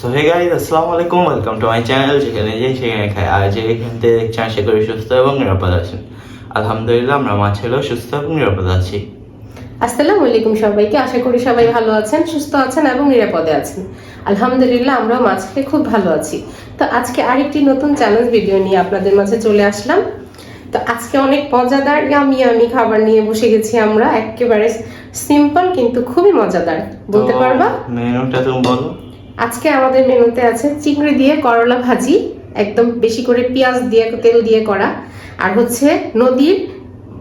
So hey guys, আসসালামু আলাইকুম, welcome to my channel. যেখানে যাই সেখানে খাই। আজ এখান থেকে দেখছেন, আশা করি সুস্থ এবং নিরাপদ আছেন। আলহামদুলিল্লাহ, আমরা মা ছেলেও সুস্থ এবং নিরাপদ আছি। আসসালামু আলাইকুম সবাইকে। আশা করি সবাই ভালো আছেন, সুস্থ আছেন এবং নিরাপদে আছেন। আলহামদুলিল্লাহ, আমরাও মাঝে খুব ভালো আছি। তো আজকে আরেকটি নতুন চ্যালেঞ্জ ভিডিও নিয়ে আপনাদের মাঝে চলে আসলাম। তো আজকে অনেক মজাদার ইয়ামি খাবার নিয়ে বসে গেছি আমরা। একেবারে সিম্পল কিন্তু খুবই মজাদার। বলতে পারবা মেনুটা তুমি বলো। আজকে আমাদের মেনুতে আছে চিংড়ি দিয়ে করলা ভাজি, একদম বেশি করে পেঁয়াজ দিয়ে তেল দিয়ে করা, আর হচ্ছে নদীর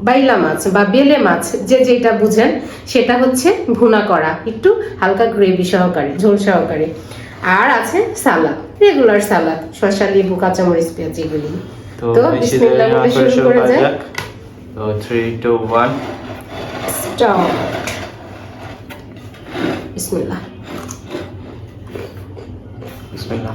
বাইলা মাছ বা বেলে মাছ, যে যেটা বুঝেন সেটা হচ্ছে ভুনা করা, একটু হালকা গ্রেভি সহকারে, ঝোল সহকারে। আর আছে সালাদ, রেগুলার সালাদ, শসা, লেবু, কাঁচামরিচ, পেঁয়াজ, এগুলি। তো বিসমিল্লাহ বলে শুরু করে যাই। তো 3 2 1 স্টার্ট। বিসমিল্লাহ। বিসমিল্লাহ।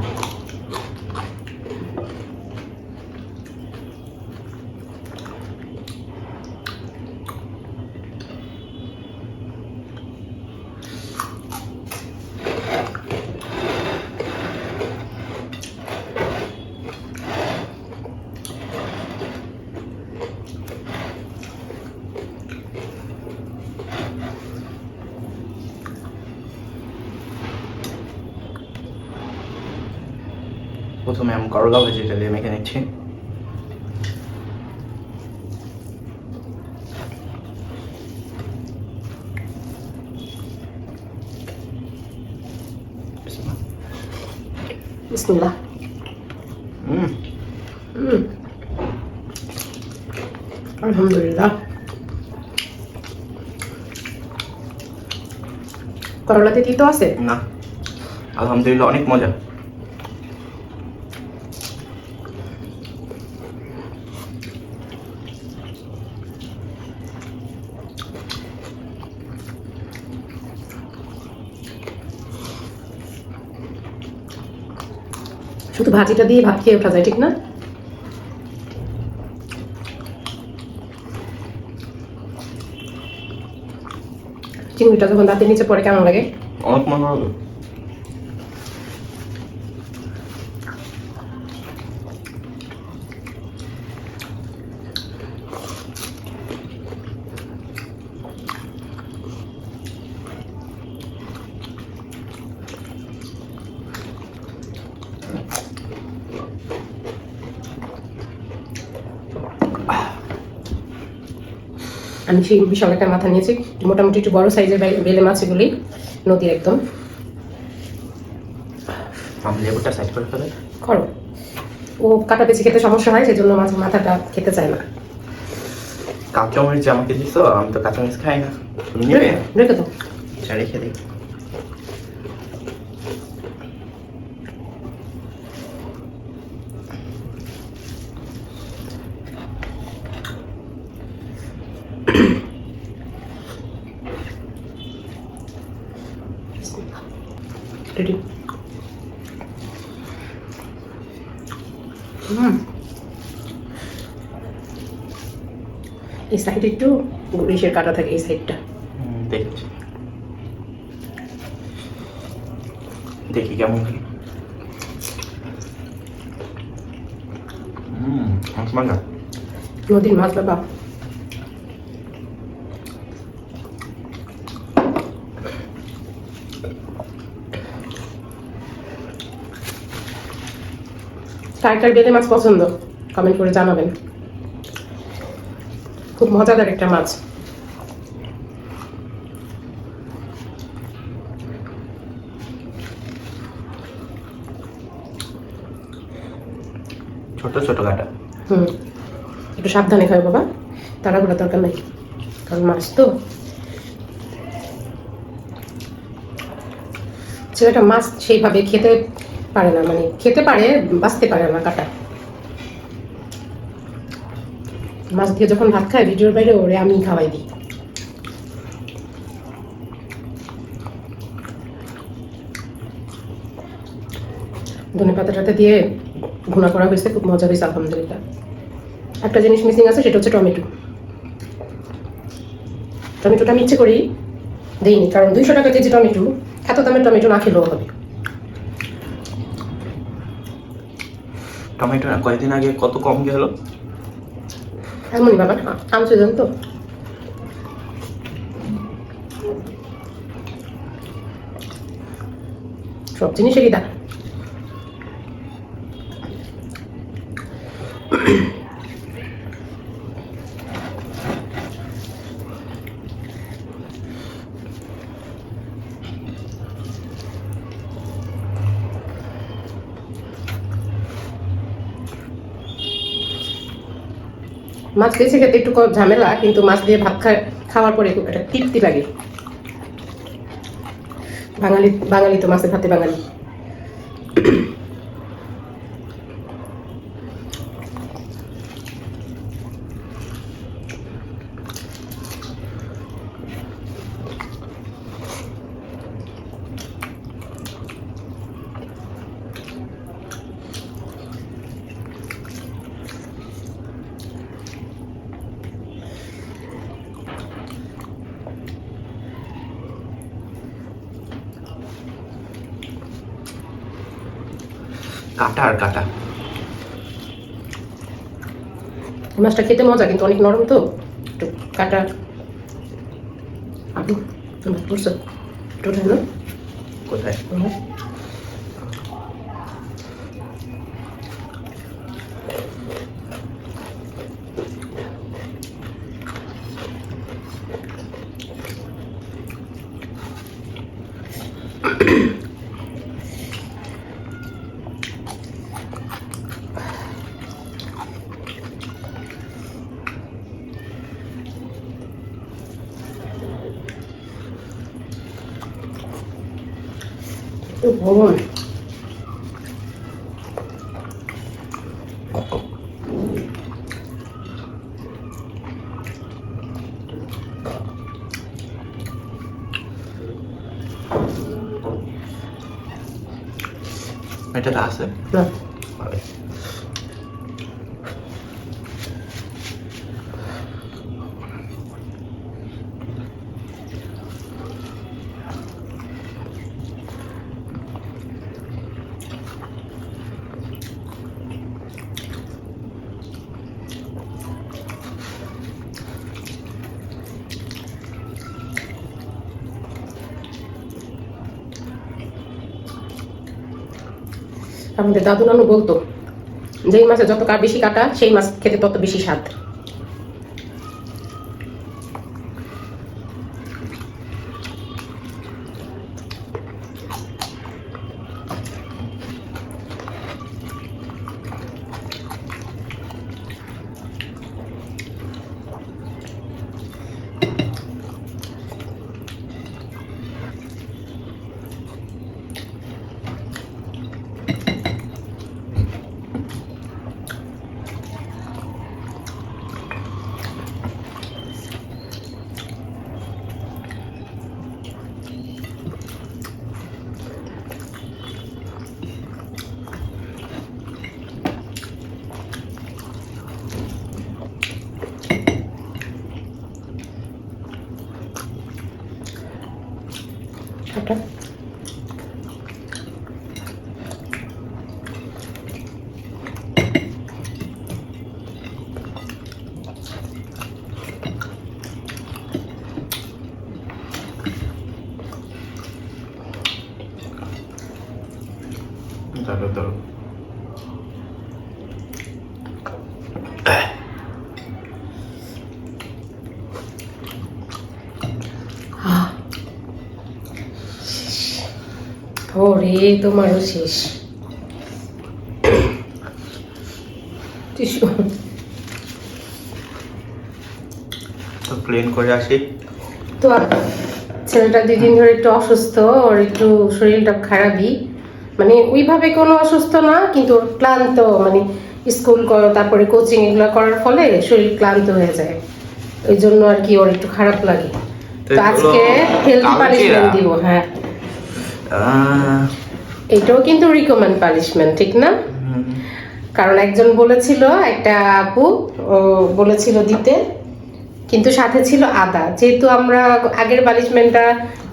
প্রথমে আমি করলা ভাজিটা দিয়ে মেখে নিচ্ছি। বিসমিল্লাহ। আলহামদুলিল্লাহ। করলাতে তিতো আছে না, আলহামদুলিল্লাহ, অনেক মজা। শুধু ভাজিটা দিয়ে ভাত খেয়ে ওঠা যায়, ঠিক না? চিংড়িটা যখন দাঁতের নিচে পড়ে কেমন লাগে? অনেক মজা হবে। আমি সেই বিশাল একটা মাথা নিয়েছি, মোটামুটি একটু বড় সাইজের বেলে মাছ, এগুলি নদীর একদম। আমি লেবুটা সাইড করে ফেলে করো। ও কাটা পেঁচি খেতে সমস্যা হয়, সেজন্য মাছের মাথাটা খেতে চায় না। কাঁচামরিচ আমাকে দিছো, আমি তো কাঁচামরিচ খাই না। তুমি নেবে? রেখে তো রেখে দিই। রেডি। এই সাইডে একটু ইসের কাটা থাকে, এই সাইডটা। দেখছি, দেখি কেমন লাগে। মজা। নদীর মাছ বাবা। কার কার বেলে মাছ পছন্দ কমেন্ট করে জানাবেন। খুব মজাদার একটা মাছ। ছোট ছোট কাটা। একটু সাবধানে খাও বাবা, তাড়াহুড়া দরকার নাই, কারণ মাছ তো। ছেলেটা মাছ সেইভাবে খেতে পারে না, মানে খেতে পারে, বাঁচতে পারে না কাটা মাছ দিয়ে। যখন ভাত খায় ভিডিওর বাইরে, ওরে আমি খাওয়াই দিই। ধনে পাতাটা দিয়ে ভুনা করা হয়েছে, খুব মজা হয়েছে আলহামদুলিল্লাহ। একটা জিনিস মিসিং আছে, সেটা হচ্ছে টমেটো। টমেটোটা আমি ইচ্ছে করেই দেইনি, কারণ 200 টাকা কেজি টমেটো, এত দামের টমেটো না খেলেও হবে। টমেটো না কয়েকদিন আগে কত কম গেল। এমনই বাবা, আম সিজন তো। সব জিনিসেরই দাম। মাছ বেছে খেতে একটু ঝামেলা, কিন্তু মাছ দিয়ে ভাত খাওয়ার পরে খুব একটা তৃপ্তি লাগে। বাঙালি তো মাছে ভাতে বাঙালি। কাটা আর কাটা। মাছটা খেতে মজা, কিন্তু অনেক নরম তো, একটু কাটা। আপু ভাত করছো একটু উঠাই না? কোথায়? ভবন এটা আছে না। আমাদের দাদু নানু বলতো, যেই মাছে যত বেশি কাটা সেই মাছ খেতে তত বেশি স্বাদ। কাটা ধরো। ওরে তোমারও শেষ। টিস্যু তো ক্লিন করে আসি। তো ছেলেটা 2 দিন ধরে একটু অসুস্থ, ওর একটু শরীরটা খারাপই, মানে ওইভাবে কোনো অসুস্থ না, কিন্তু ওর ক্লান্ত, মানে স্কুল তারপরে কোচিং এগুলো করার ফলে শরীর ক্লান্ত হয়ে যায়, ওই জন্য আর কি ওর একটু খারাপ লাগে। তো আজকে হেলদি পানিশমেন্ট দিব। হ্যাঁ, এটাও কিন্তু রিকমেন্ড পানিশমেন্ট, ঠিক না? কারণ একজন বলেছিল, একটা আপু বলেছিল দিতে, কিন্তু সাথে ছিল আদা। যেহেতু আমরা আগের পানিশমেন্টটা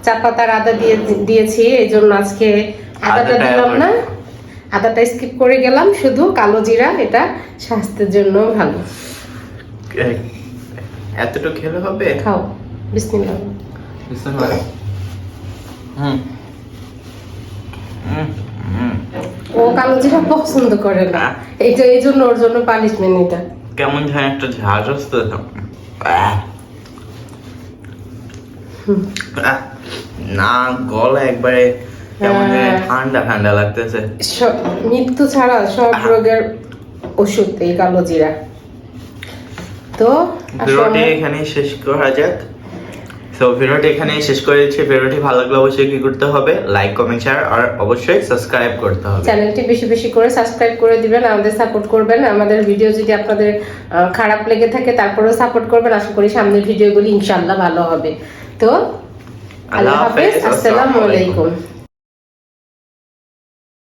চা পাতার আদা দিয়েছি, এই জন্য আজকে আদাটা দিলাম না, আদাটা স্কিপ করে গেলাম, শুধু কালো জিরা, এটা স্বাস্থ্যের জন্য ভালো। এতটুকু খেলে হবে? খাও, বিসমিল্লাহ। বিসমিল্লাহ। ও কালো জিরা পছন্দ করে না, এইটা এই জন্য ওর জন্য পানিশমেন্ট এটা। কেমন যেন একটা ঝাঁজ আসতে, না গলা একবারে কেমন যেন ঠান্ডা ঠান্ডা লাগতেছে। মৃত্যু ছাড়া সব রোগের ওষুধ এই কালো জিরা। তো ভিডিওটি এখানেই শেষ করা যাক। তো ভিডিওটি এখানেই শেষ করে দিচ্ছি। ভিডিওটি ভালো লাগলে অবশ্যই কি করতে হবে, লাইক কমেন্ট শেয়ার আর অবশ্যই সাবস্ক্রাইব করতে হবে। চ্যানেলটি বেশি বেশি করে সাবস্ক্রাইব করে দিবেন, আমাদের সাপোর্ট করবেন। আমাদের ভিডিও যদি আপনাদের খারাপ লেগে থাকে তারপরেও সাপোর্ট করবেন। আশা করি সামনের ভিডিওগুলি ইনশাআল্লাহ ভালো হবে। তো আল্লাহ হাফেজ, আসসালামু আলাইকুম।